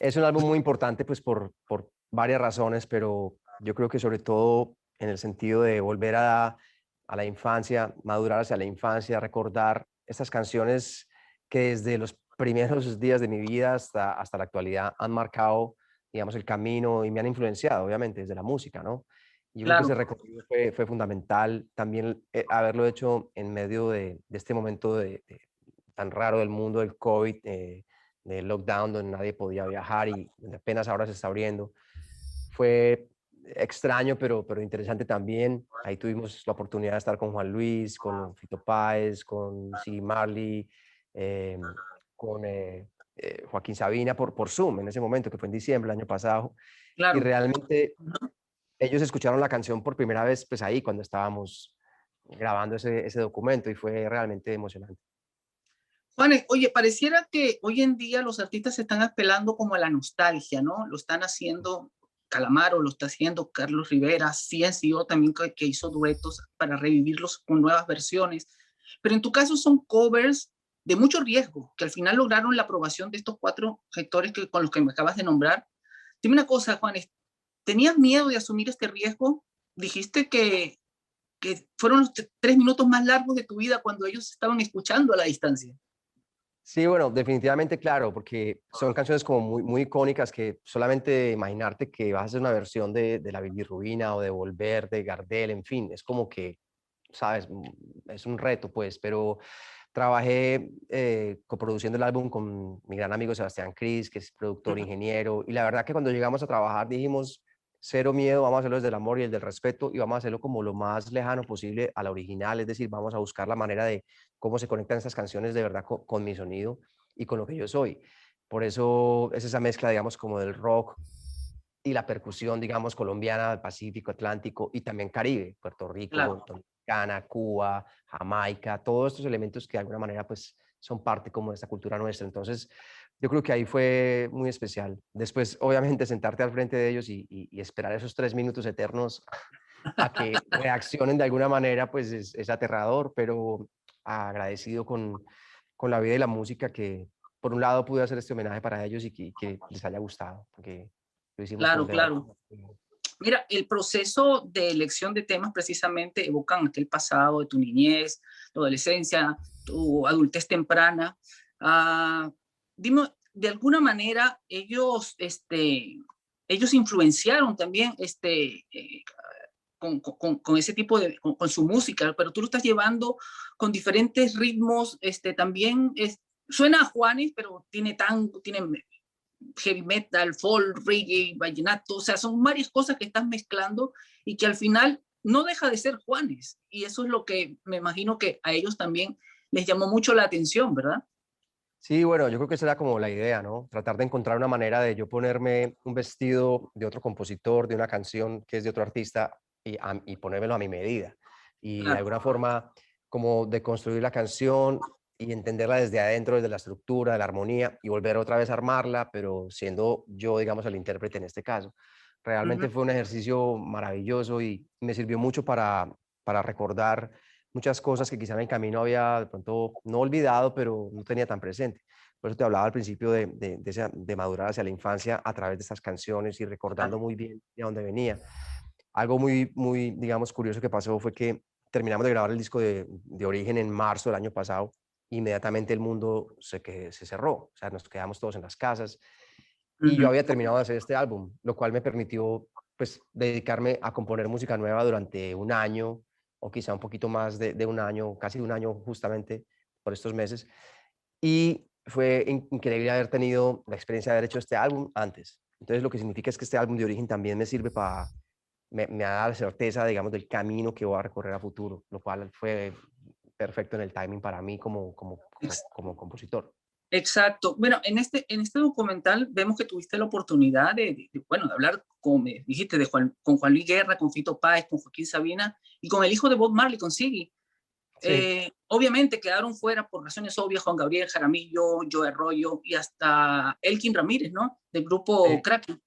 Es un álbum muy importante pues por varias razones, pero yo creo que sobre todo en el sentido de volver a la infancia, madurar hacia la infancia, recordar estas canciones que desde los primeros días de mi vida hasta la actualidad han marcado, digamos, el camino y me han influenciado, obviamente, desde la música, ¿no? Y yo creo que ese Claro, recorrido fue fundamental. También haberlo hecho en medio de este momento tan raro del mundo del COVID, de lockdown, donde nadie podía viajar y donde apenas ahora se está abriendo. Fue extraño, pero interesante también. Ahí tuvimos la oportunidad de estar con Juan Luis, con Fito Páez, con Ziggy Marley, eh, con Joaquín Sabina por Zoom en ese momento, que fue en diciembre del año pasado. Y claro. realmente ellos escucharon la canción por primera vez, pues ahí, cuando estábamos grabando ese documento y fue realmente emocionante. Juanes, oye, pareciera que hoy en día los artistas se están apelando como a la nostalgia, ¿no? Lo están haciendo Calamaro, lo está haciendo Carlos Rivera, CNCO también que hizo duetos para revivirlos con nuevas versiones. Pero en tu caso son covers de mucho riesgo, que al final lograron la aprobación de estos cuatro sectores con los que me acabas de nombrar. Dime una cosa, Juanes, ¿tenías miedo de asumir este riesgo? Dijiste que fueron los 3 minutos más largos de tu vida cuando ellos estaban escuchando a la distancia. Sí, bueno, definitivamente claro, porque son canciones como muy icónicas que solamente imaginarte que vas a hacer una versión de La Bilirrubina o de Volver, de Gardel, en fin, es como que, sabes, es un reto, pues, pero trabajé coproduciendo el álbum con mi gran amigo Sebastián Cris, que es productor, ingeniero, y la verdad que cuando llegamos a trabajar dijimos, cero miedo, vamos a hacerlo desde el amor y el del respeto, y vamos a hacerlo como lo más lejano posible a la original, es decir, vamos a buscar la manera de cómo se conectan estas canciones de verdad con mi sonido y con lo que yo soy. Por eso es esa mezcla, digamos, como del rock y la percusión, digamos, colombiana, del Pacífico, Atlántico y también Caribe, Puerto Rico, Claro. Dominicana, Cuba, Jamaica, todos estos elementos que de alguna manera pues son parte como de esta cultura nuestra. Entonces, yo creo que ahí fue muy especial. Después, obviamente, sentarte al frente de ellos y esperar esos 3 minutos eternos a que reaccionen de alguna manera, pues es aterrador, pero agradecido con la vida y la música que, por un lado, pude hacer este homenaje para ellos y que les haya gustado, porque lo hicimos Claro, de verdad. claro. Mira, el proceso de elección de temas precisamente evocan aquel pasado de tu niñez, tu adolescencia, tu adultez temprana. Ah, dime, de alguna manera ellos influenciaron también con ese tipo de, con su música, pero tú lo estás llevando con diferentes ritmos, también suena a Juanes, pero tiene heavy metal, folk, reggae, vallenato, o sea, son varias cosas que estás mezclando y que al final no deja de ser Juanes. Y eso es lo que me imagino que a ellos también les llamó mucho la atención, ¿verdad? Sí, bueno, yo creo que esa era como la idea, ¿no? Tratar de encontrar una manera de yo ponerme un vestido de otro compositor, de una canción que es de otro artista y ponérmelo a mi medida. Y de Claro. alguna forma como de construir la canción y entenderla desde adentro, desde la estructura, de la armonía y volver otra vez a armarla, pero siendo yo, digamos, el intérprete en este caso. Uh -huh. Realmente fue un ejercicio maravilloso y me sirvió mucho para recordar muchas cosas que quizá en el camino había de pronto no olvidado, pero no tenía tan presente. Por eso te hablaba al principio de madurar hacia la infancia a través de estas canciones y recordando Claro. muy bien de dónde venía. Algo muy, digamos, curioso que pasó fue que terminamos de grabar el disco de Origen en marzo del año pasado. Inmediatamente el mundo se cerró, o sea, nos quedamos todos en las casas Uh y yo -huh. había terminado de hacer este álbum, lo cual me permitió pues dedicarme a componer música nueva durante un año o quizá un poquito más de un año, casi un año justamente por estos meses. Y fue increíble haber tenido la experiencia de haber hecho este álbum antes. Entonces lo que significa es que este álbum de Origen también me sirve me ha dado la certeza, digamos, del camino que voy a recorrer a futuro, lo cual fue perfecto en el timing para mí como compositor. Exacto. Bueno, en este documental vemos que tuviste la oportunidad bueno, de hablar, como me dijiste, con Juan Luis Guerra, con Fito Páez, con Joaquín Sabina y con el hijo de Bob Marley, con Siggy. Sí, Obviamente quedaron fuera por razones obvias Juan Gabriel Jaramillo, Joe Arroyo y hasta Elkin Ramírez, ¿no? Del grupo sí, Kraken,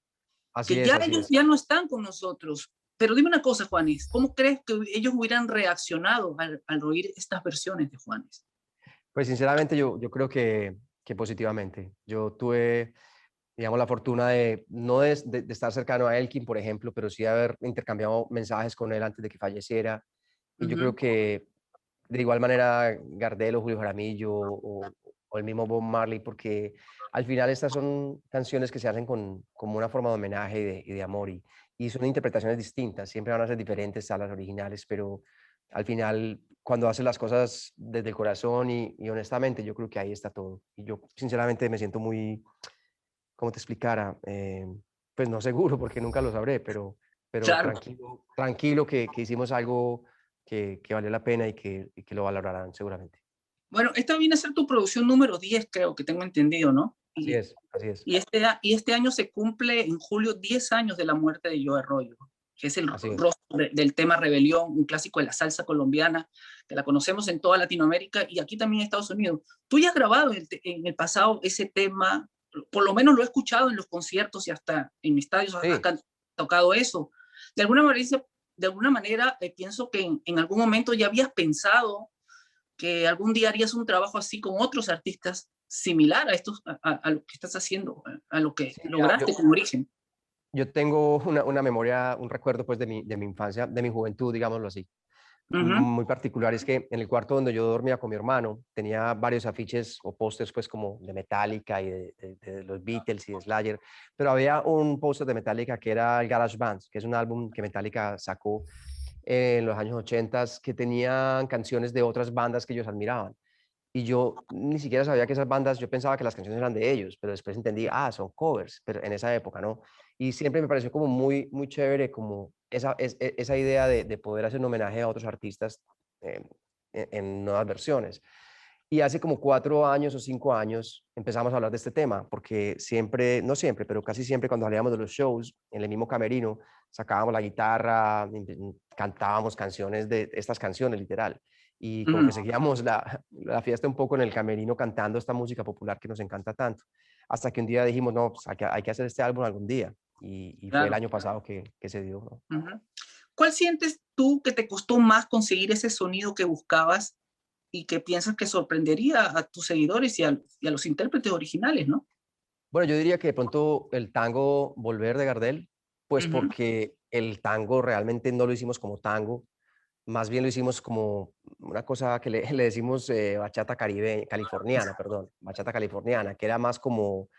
así que es, ya así ellos es. ya no están con nosotros. Pero dime una cosa, Juanes, ¿cómo crees que ellos hubieran reaccionado al oír estas versiones de Juanes? Pues sinceramente yo creo que positivamente. Yo tuve digamos, la fortuna de no de estar cercano a Elkin, por ejemplo, pero sí haber intercambiado mensajes con él antes de que falleciera. Y yo creo Ujú. que de igual manera Gardel o Julio Jaramillo o el mismo Bob Marley, porque al final estas son canciones que se hacen con, como una forma de homenaje y de amor y son interpretaciones distintas, siempre van a ser diferentes a las originales, pero al final cuando haces las cosas desde el corazón y honestamente yo creo que ahí está todo. Y yo sinceramente me siento muy, ¿cómo te explicara? Pues no seguro porque nunca lo sabré, pero Claro. tranquilo, tranquilo que hicimos algo que valió la pena y que lo valorarán seguramente. Bueno, esta viene a ser tu producción número 10, creo que tengo entendido, ¿no? Así es, así es, Y este año se cumple en julio 10 años de la muerte de Joe Arroyo, que es el así es. rostro del tema Rebelión, un clásico de la salsa colombiana, que la conocemos en toda Latinoamérica y aquí también en Estados Unidos. Tú ya has grabado en el pasado ese tema, por lo menos lo he escuchado en los conciertos y hasta en estadios has Sí, tocado eso. De alguna manera, pienso que en algún momento ya habías pensado que algún día harías un trabajo así con otros artistas similar a, a lo que estás haciendo, a lo que sí, mira, lograste con Origen. yo tengo una memoria, un recuerdo pues de mi infancia, de mi juventud, digámoslo así, Uh -huh, muy particular. Es que en el cuarto donde yo dormía con mi hermano tenía varios afiches o pósters pues como de Metallica y de los Beatles y de Slayer, pero había un póster de Metallica que era el Garage Band, que es un álbum que Metallica sacó en los años 80 que tenían canciones de otras bandas que ellos admiraban. Y yo ni siquiera sabía que esas bandas, yo pensaba que las canciones eran de ellos, pero después entendí, ah, son covers, pero en esa época, ¿no? Y siempre me pareció como muy, muy chévere, como esa idea de poder hacer un homenaje a otros artistas eh, en nuevas versiones. Y hace como 4 años o 5 años empezamos a hablar de este tema, porque siempre, no siempre, pero casi siempre cuando salíamos de los shows, en el mismo camerino, sacábamos la guitarra, cantábamos canciones de estas canciones, literal. Y uh como que -huh. seguíamos la fiesta un poco en el camerino cantando esta música popular que nos encanta tanto. Hasta que un día dijimos, no, pues hay que hacer este álbum algún día. Y fue el Claro. año pasado que se dio, ¿no? Uh -huh. ¿Cuál sientes tú que te costó más conseguir ese sonido que buscabas y que piensas que sorprendería a tus seguidores y a los intérpretes originales, ¿no? Bueno, yo diría que de pronto el tango Volver de Gardel, Uh pues -huh. porque el tango realmente no lo hicimos como tango, más bien lo hicimos como una cosa que le decimos bachata californiana, perdón, bachata californiana, que era más como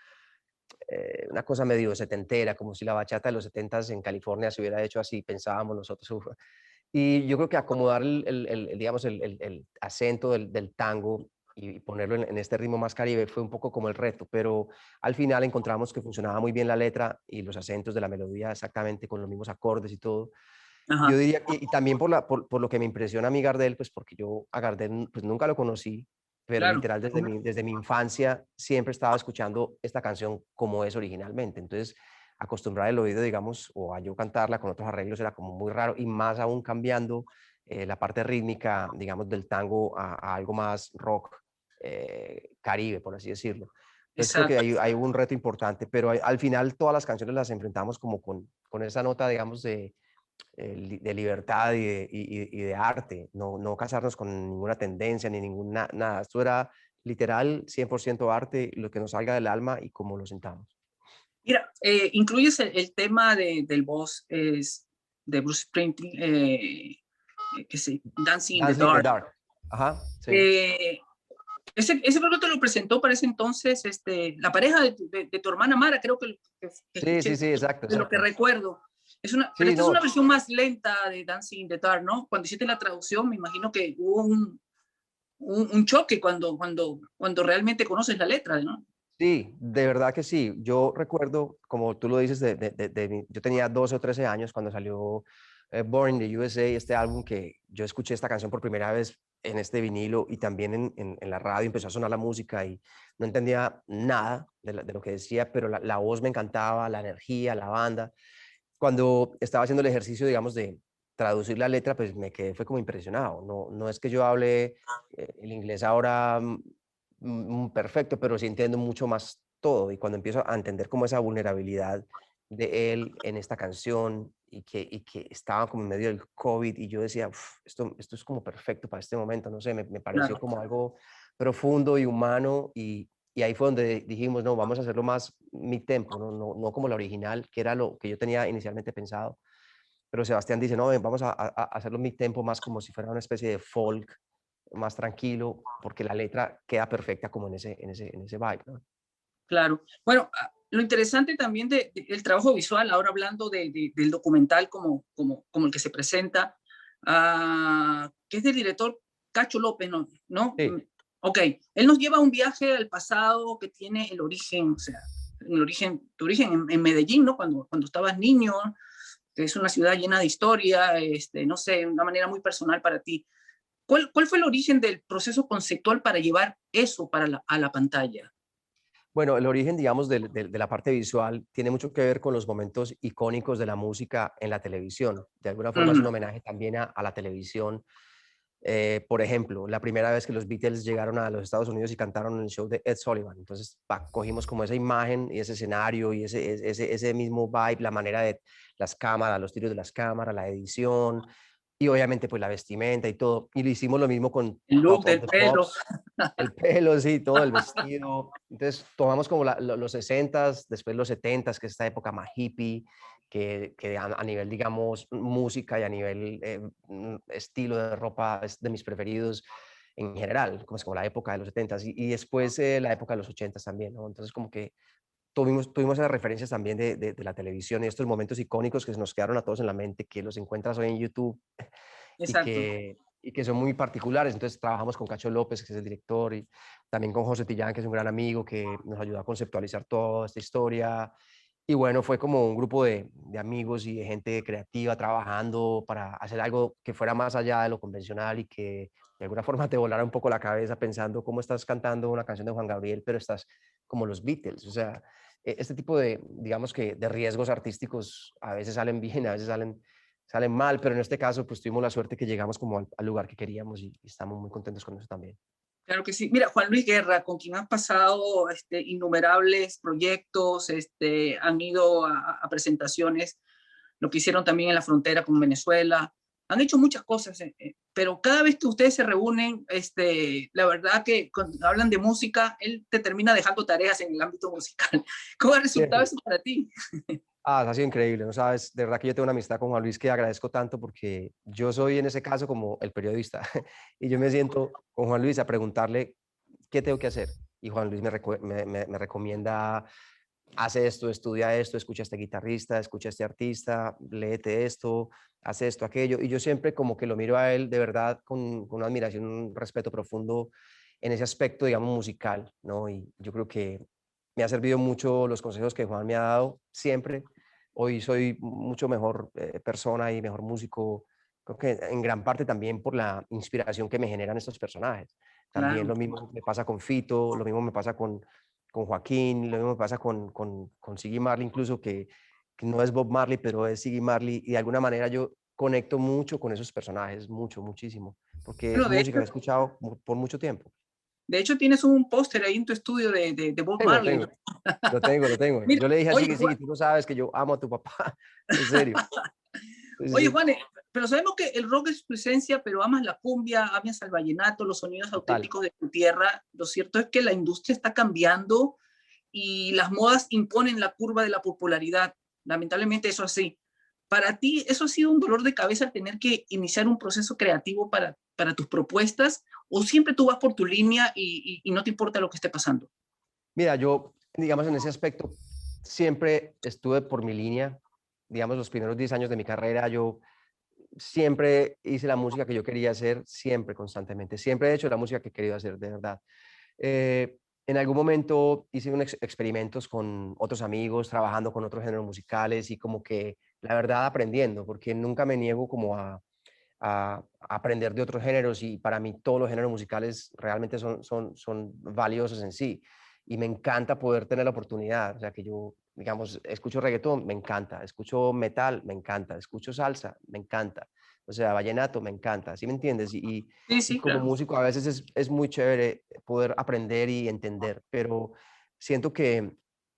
una cosa medio setentera, como si la bachata de los setentas en California se hubiera hecho así, pensábamos nosotros. Y yo creo que acomodar digamos, el acento del tango y ponerlo en este ritmo más caribe fue un poco como el reto, pero al final encontramos que funcionaba muy bien la letra y los acentos de la melodía exactamente con los mismos acordes y todo. Yo Ajá, diría, y también por lo que me impresiona a mí Gardel, pues porque yo a Gardel pues nunca lo conocí, pero claro. literal desde mi infancia siempre estaba escuchando esta canción como es originalmente. Entonces, acostumbrar el oído, digamos, o a yo cantarla con otros arreglos era como muy raro y más aún cambiando la parte rítmica, digamos, del tango a algo más rock caribe, por así decirlo. Entonces creo que Exacto. hay un reto importante, pero al final todas las canciones las enfrentamos como con esa nota, digamos, de libertad y de arte, no, no casarnos con ninguna tendencia ni ninguna nada. Esto era literal 100% arte, lo que nos salga del alma y como lo sintamos. Mira, incluyes el tema del boss de Bruce Springsteen, que se Dancing in the Dancing in the Dark. Dark. Ajá, sí. Eh, ese programa te lo presentó para ese entonces la pareja de tu hermana Mara, creo que Sí, sí, escuché, sí, exacto, de lo que exacto. recuerdo. Pero Sí, esta es una no, versión más lenta de Dancing in the Dark, ¿no? Cuando hiciste la traducción, me imagino que hubo un choque cuando realmente conoces la letra, ¿no? sí, de verdad que sí. Yo recuerdo, como tú lo dices, yo tenía 12 o 13 años cuando salió Born in the USA, este álbum que yo escuché esta canción por primera vez en este vinilo y también en la radio empezó a sonar la música y no entendía nada de lo que decía, pero la voz me encantaba, la energía, la banda. Cuando estaba haciendo el ejercicio, digamos, de traducir la letra, pues me quedé, fue como impresionado. No, no es que yo hable el inglés ahora perfecto, pero sí entiendo mucho más todo. Y cuando empiezo a entender como esa vulnerabilidad de él en esta canción y que estaba como en medio del COVID y yo decía, "Uf, esto es como perfecto para este momento, no sé, me pareció Claro. como algo profundo y humano y ahí fue donde dijimos, no, vamos a hacerlo más mid-tempo, no como la original, que era lo que yo tenía inicialmente pensado. Pero Sebastián dice, no, ven, vamos a hacerlo mid-tempo más como si fuera una especie de folk, más tranquilo, porque la letra queda perfecta como en ese vibe, ¿no? Claro. Bueno, lo interesante también del trabajo visual, ahora hablando del documental como el que se presenta, que es del director Cacho López, ¿no? ¿No? Sí, Ok, él nos lleva a un viaje al pasado que tiene el origen, o sea, tu origen en Medellín, ¿no? Cuando estabas niño, que es una ciudad llena de historia, no sé, una manera muy personal para ti. ¿Cuál fue el origen del proceso conceptual para llevar eso a la pantalla? bueno, el origen, digamos, de la parte visual tiene mucho que ver con los momentos icónicos de la música en la televisión. De alguna forma es un Ujú. homenaje también a la televisión. Por ejemplo, la primera vez que los Beatles llegaron a los Estados Unidos y cantaron en el show de Ed Sullivan. Entonces, cogimos como esa imagen y ese escenario y ese mismo vibe, la manera de las cámaras, los tiros de las cámaras, la edición y obviamente pues la vestimenta y todo. Y le hicimos lo mismo con El look Top of del the pelo. Pops, el pelo, sí, todo el vestido. Entonces tomamos como los 60s, después los 70s, que es esta época más hippie, que a nivel, digamos, música y a nivel estilo de ropa es de mis preferidos en general, como es como la época de los 70s y después la época de los 80s también, ¿no? Entonces como que tuvimos esas referencias también de la televisión y estos momentos icónicos que se nos quedaron a todos en la mente, que los encuentras hoy en YouTube Exacto. y que son muy particulares. Entonces trabajamos con Cacho López, que es el director, y también con José Tillán, que es un gran amigo, que nos ayudó a conceptualizar toda esta historia. Y bueno, fue como un grupo de amigos y de gente creativa trabajando para hacer algo que fuera más allá de lo convencional y que de alguna forma te volara un poco la cabeza pensando cómo estás cantando una canción de Juan Gabriel, pero estás como los Beatles. O sea, este tipo de, digamos que, de riesgos artísticos a veces salen bien, a veces salen mal, pero en este caso pues tuvimos la suerte que llegamos como al lugar que queríamos y estamos muy contentos con eso también. Claro que sí. Mira, Juan Luis Guerra, con quien has pasado innumerables proyectos, han ido a presentaciones, lo que hicieron también en la frontera con Venezuela, han hecho muchas cosas, pero cada vez que ustedes se reúnen, la verdad que cuando hablan de música, él te termina dejando tareas en el ámbito musical. ¿Cómo ha resultado eso para ti? Ha sido increíble, ¿no sabes? De verdad que yo tengo una amistad con Juan Luis que agradezco tanto porque yo soy en ese caso como el periodista y yo me siento con Juan Luis a preguntarle qué tengo que hacer y Juan Luis me recomienda, hace esto, estudia esto, escucha a este guitarrista, escucha a este artista, léete esto, hace esto, aquello y yo siempre como que lo miro a él de verdad con una admiración, un respeto profundo en ese aspecto, digamos, musical, ¿no? Y yo creo que me ha servido mucho los consejos que Juan me ha dado siempre. Hoy soy mucho mejor persona y mejor músico, creo que en gran parte también por la inspiración que me generan estos personajes. También Claro, lo mismo me pasa con Fito, lo mismo me pasa con Joaquín, lo mismo me pasa con Siggy Marley, incluso que no es Bob Marley, pero es Siggy Marley, y de alguna manera yo conecto mucho con esos personajes, mucho, muchísimo, porque es bueno, música que he escuchado por mucho tiempo. de hecho tienes un póster ahí en tu estudio de Bob Tengo, Marley, ¿no? tengo. Lo tengo, lo tengo. Mira, Yo le dije a oye, Siggy, Siggy, tú no sabes que yo amo a tu papá. En serio. Sí, sí, Oye, sí. Juan, pero sabemos que el rock es tu esencia, pero amas la cumbia, amas el vallenato, los sonidos Total. auténticos de tu tierra. Lo cierto es que la industria está cambiando y las modas imponen la curva de la popularidad. Lamentablemente eso así. Para ti, ¿eso ha sido un dolor de cabeza tener que iniciar un proceso creativo para tus propuestas? ¿O siempre tú vas por tu línea y no te importa lo que esté pasando? Mira, yo, digamos, en ese aspecto, siempre estuve por mi línea. Digamos, los primeros 10 años de mi carrera, yo siempre hice la música que yo quería hacer, siempre, constantemente. Siempre he hecho la música que he querido hacer, de verdad. Eh, en algún momento hice unos experimentos con otros amigos, trabajando con otros géneros musicales y como que, la verdad, aprendiendo, porque nunca me niego como a aprender de otros géneros y para mí todos los géneros musicales realmente son valiosos en sí. Y me encanta poder tener la oportunidad, o sea, que yo, digamos, escucho reggaetón, me encanta, escucho metal, me encanta, escucho salsa, me encanta, o sea, vallenato, me encanta, ¿sí me entiendes? Sí, Y sí, como claro. músico a veces es muy chévere poder aprender y entender, pero siento que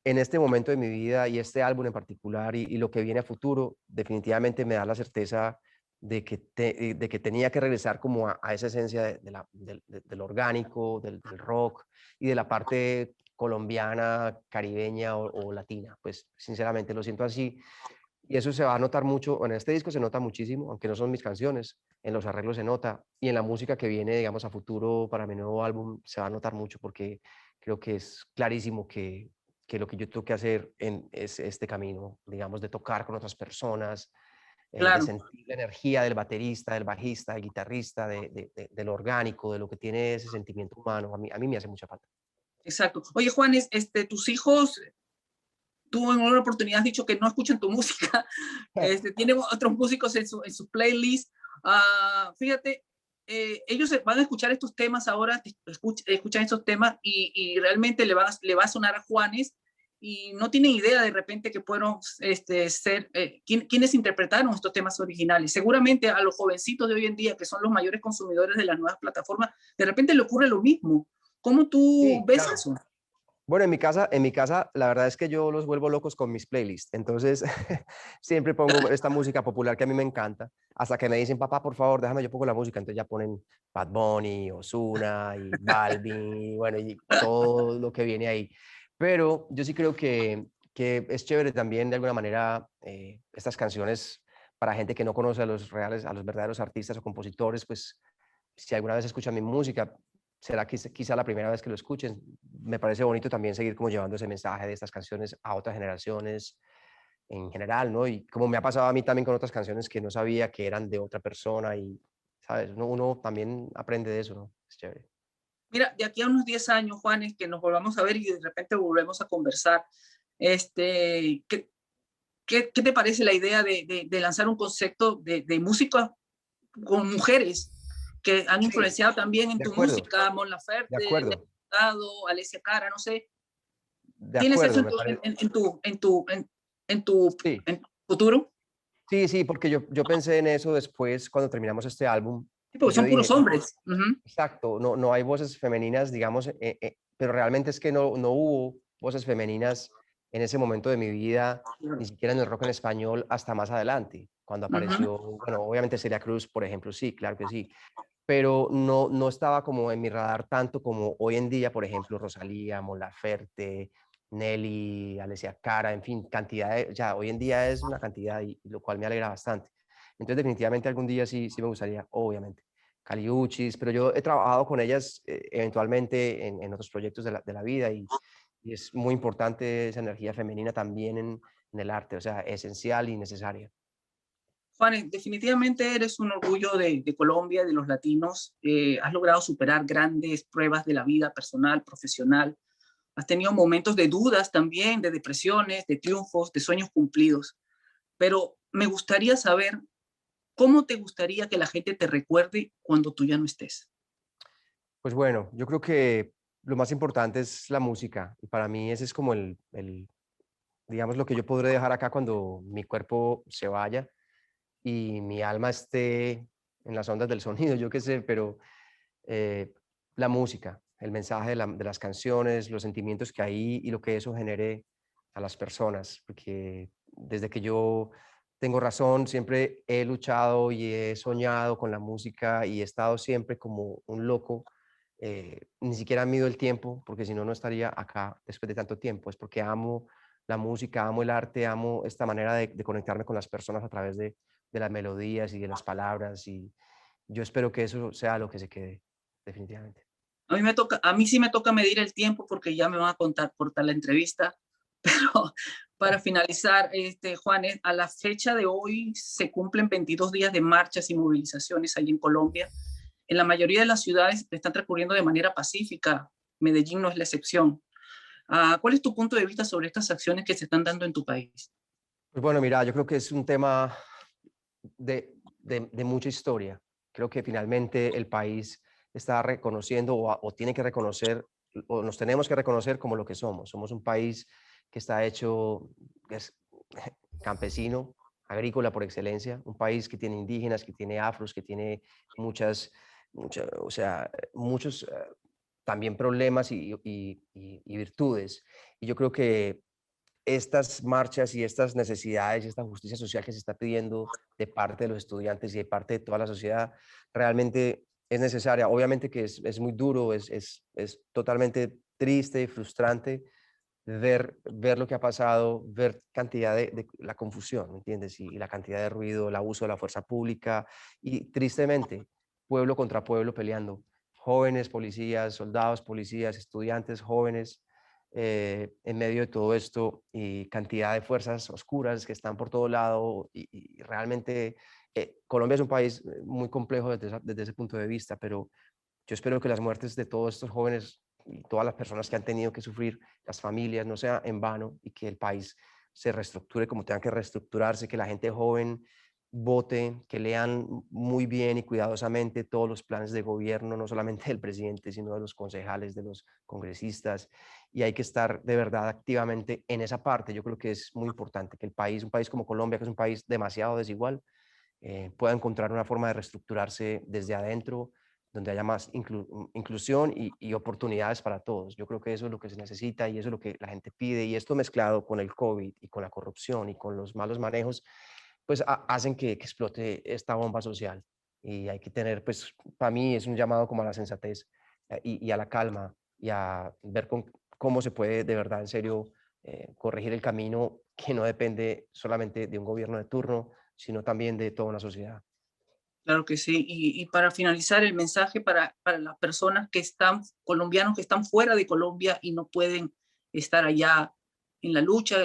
en este momento de mi vida y este álbum en particular y lo que viene a futuro, definitivamente me da la certeza de que tenía que regresar como a esa esencia del orgánico, del rock y de la parte colombiana, caribeña o latina. Pues sinceramente lo siento así. Y eso se va a notar mucho, en este disco se nota muchísimo, aunque no son mis canciones, en los arreglos se nota, y en la música que viene, digamos, a futuro para mi nuevo álbum se va a notar mucho, porque creo que es clarísimo que lo que yo tengo que hacer es este camino, digamos, de tocar con otras personas, de Claro, sentir la energía del baterista, del bajista, del guitarrista, de lo orgánico, de lo que tiene ese sentimiento humano. A mí me hace mucha falta. exacto. Oye, Juanes, tus hijos, tú en una oportunidad has dicho que no escuchan tu música, tienen otros músicos en su playlist. Fíjate, ellos van a escuchar estos temas ahora, escuchan estos temas y realmente le va a sonar a Juanes y no tienen idea de repente que fueron ser, quienes interpretaron estos temas originales. Seguramente a los jovencitos de hoy en día, que son los mayores consumidores de las nuevas plataformas, de repente le ocurre lo mismo. ¿Cómo tú Sí, ves claro. eso? Bueno, en mi casa, la verdad es que yo los vuelvo locos con mis playlists. Entonces, siempre pongo esta música popular que a mí me encanta, hasta que me dicen, papá, por favor, déjame, yo pongo la música. Entonces ya ponen Bad Bunny, Ozuna y Balvin, y bueno, y todo lo que viene ahí. Pero yo sí creo que es chévere también, de alguna manera, estas canciones para gente que no conoce a los reales, a los verdaderos artistas o compositores, pues si alguna vez escuchan mi música, será quizá la primera vez que lo escuchen. Me parece bonito también seguir como llevando ese mensaje de estas canciones a otras generaciones en general, ¿no? Y como me ha pasado a mí también con otras canciones que no sabía que eran de otra persona y, ¿sabes? Uno también aprende de eso, ¿no? Es chévere. Mira, de aquí a unos 10 años, Juanes, que nos volvamos a ver y de repente volvemos a conversar, ¿qué, qué te parece la idea de lanzar un concepto de música con mujeres que han Sí, influenciado también en de tu acuerdo, música, Mon de Laferte, acuerdo, Dado, Alessia Cara, no sé? de ¿Tienes eso acuerdo, en me tu, parece. en tu, Sí, en tu futuro? sí, sí, porque yo pensé en eso después cuando terminamos este álbum Sí, y porque yo son puros dije, no, hombres. Ujú, exacto, no hay voces femeninas, digamos, pero realmente es que no hubo voces femeninas en ese momento de mi vida, ni siquiera en el rock en español, hasta más adelante, cuando ujú. apareció, bueno, obviamente Celia Cruz, por ejemplo, sí, claro que sí, pero no estaba como en mi radar tanto como hoy en día, por ejemplo, Rosalía, Mon Laferte, Nelly, Alessia Cara, en fin, cantidad ya hoy en día es una cantidad y lo cual me alegra bastante. Entonces, definitivamente algún día sí me gustaría, obviamente. Cali Uchis, pero yo he trabajado con ellas eventualmente en otros proyectos de la vida y es muy importante esa energía femenina también en el arte, o sea, esencial y necesaria. Juan, definitivamente eres un orgullo de Colombia, de los latinos. Has logrado superar grandes pruebas de la vida personal, profesional. Has tenido momentos de dudas también, de depresiones, de triunfos, de sueños cumplidos. Pero me gustaría saber cómo te gustaría que la gente te recuerde cuando tú ya no estés. Pues bueno, yo creo que lo más importante es la música y para mí ese es como digamos, lo que yo podré dejar acá cuando mi cuerpo se vaya y mi alma esté en las ondas del sonido, yo qué sé, pero eh, la música, el mensaje de las canciones, los sentimientos que hay y lo que eso genere a las personas, porque desde que yo tengo razón, siempre he luchado y he soñado con la música y he estado siempre como un loco. Ni siquiera mido el tiempo, porque si no, no estaría acá después de tanto tiempo. Es porque amo la música, amo el arte, amo esta manera de conectarme con las personas a través de las melodías y de las palabras. Y yo espero que eso sea lo que se quede, definitivamente. A mí sí me toca medir el tiempo porque ya me van a contar cortar la entrevista, pero para finalizar, Juan, a la fecha de hoy se cumplen 22 días de marchas y movilizaciones allí en Colombia. En la mayoría de las ciudades están transcurriendo de manera pacífica. Medellín no es la excepción. ¿Cuál es tu punto de vista sobre estas acciones que se están dando en tu país? Pues bueno, mira, yo creo que es un tema de mucha historia. Creo que finalmente el país está reconociendo o tiene que reconocer, o nos tenemos que reconocer como lo que somos. Somos un país que está hecho, que es campesino, agrícola por excelencia, un país que tiene indígenas, que tiene afros, que tiene o sea, muchos también problemas y virtudes. Y yo creo que estas marchas y estas necesidades y esta justicia social que se está pidiendo de parte de los estudiantes y de parte de toda la sociedad realmente es necesaria. Obviamente que es muy duro, es totalmente triste y frustrante ver lo que ha pasado, ver cantidad de la confusión, ¿me entiendes? Y la cantidad de ruido, el abuso de la fuerza pública y tristemente, pueblo contra pueblo peleando. Jóvenes policías, soldados policías, estudiantes jóvenes, en medio de todo esto y cantidad de fuerzas oscuras que están por todo lado y realmente Colombia es un país muy complejo desde ese punto de vista, pero yo espero que las muertes de todos estos jóvenes y todas las personas que han tenido que sufrir, las familias, no sea en vano y que el país se reestructure como tenga que reestructurarse, que la gente joven vote, que lean muy bien y cuidadosamente todos los planes de gobierno, no solamente del presidente, sino de los concejales, de los congresistas, y hay que estar de verdad activamente en esa parte. Yo creo que es muy importante que el país, un país como Colombia, que es un país demasiado desigual, pueda encontrar una forma de reestructurarse desde adentro, donde haya más inclusión y oportunidades para todos. Yo creo que eso es lo que se necesita y eso es lo que la gente pide. Y esto mezclado con el COVID y con la corrupción y con los malos manejos, pues hacen que explote esta bomba social. Y hay que tener, pues, para mí es un llamado como a la sensatez y a la calma y a ver cómo se puede de verdad, en serio, corregir el camino que no depende solamente de un gobierno de turno, sino también de toda una sociedad. Claro que sí. Y para finalizar, el mensaje para las personas que están, colombianos que están fuera de Colombia y no pueden estar allá en la lucha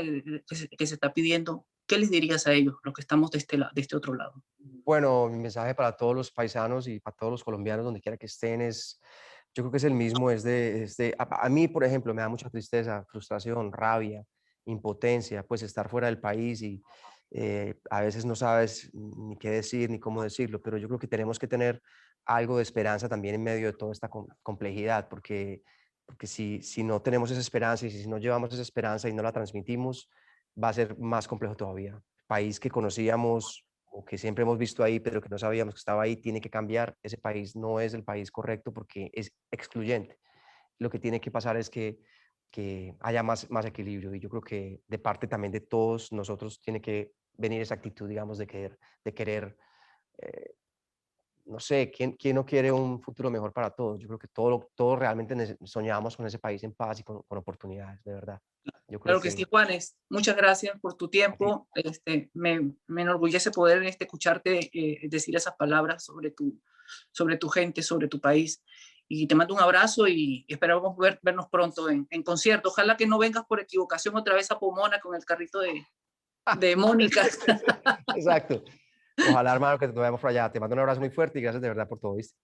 que se está pidiendo, ¿qué les dirías a ellos, los que estamos de este otro lado? Bueno, mi mensaje para todos los paisanos y para todos los colombianos, donde quiera que estén, yo creo que es el mismo, a mí, por ejemplo, me da mucha tristeza, frustración, rabia, impotencia, pues estar fuera del país y a veces no sabes ni qué decir ni cómo decirlo, pero yo creo que tenemos que tener algo de esperanza también en medio de toda esta complejidad, porque si no tenemos esa esperanza y si no llevamos esa esperanza y no la transmitimos, va a ser más complejo todavía. País que conocíamos o que siempre hemos visto ahí, pero que no sabíamos que estaba ahí, tiene que cambiar. Ese país no es el país correcto porque es excluyente. Lo que tiene que pasar es que haya más equilibrio y yo creo que de parte también de todos nosotros tiene que venir esa actitud, digamos, de querer eh, no sé, ¿quién no quiere un futuro mejor para todos? Yo creo que todos realmente soñamos con ese país en paz y con oportunidades, de verdad. Yo creo Claro que sí, que Juanes. Muchas gracias por tu a ti, tiempo. Me enorgullece poder escucharte decir esas palabras sobre tu gente, sobre tu país. Y te mando un abrazo y esperamos vernos pronto en concierto. Ojalá que no vengas por equivocación otra vez a Pomona con el carrito de Mónica. exacto. Ojalá, hermano, que nos veamos por allá. Te mando un abrazo muy fuerte y gracias de verdad por todo, ¿viste?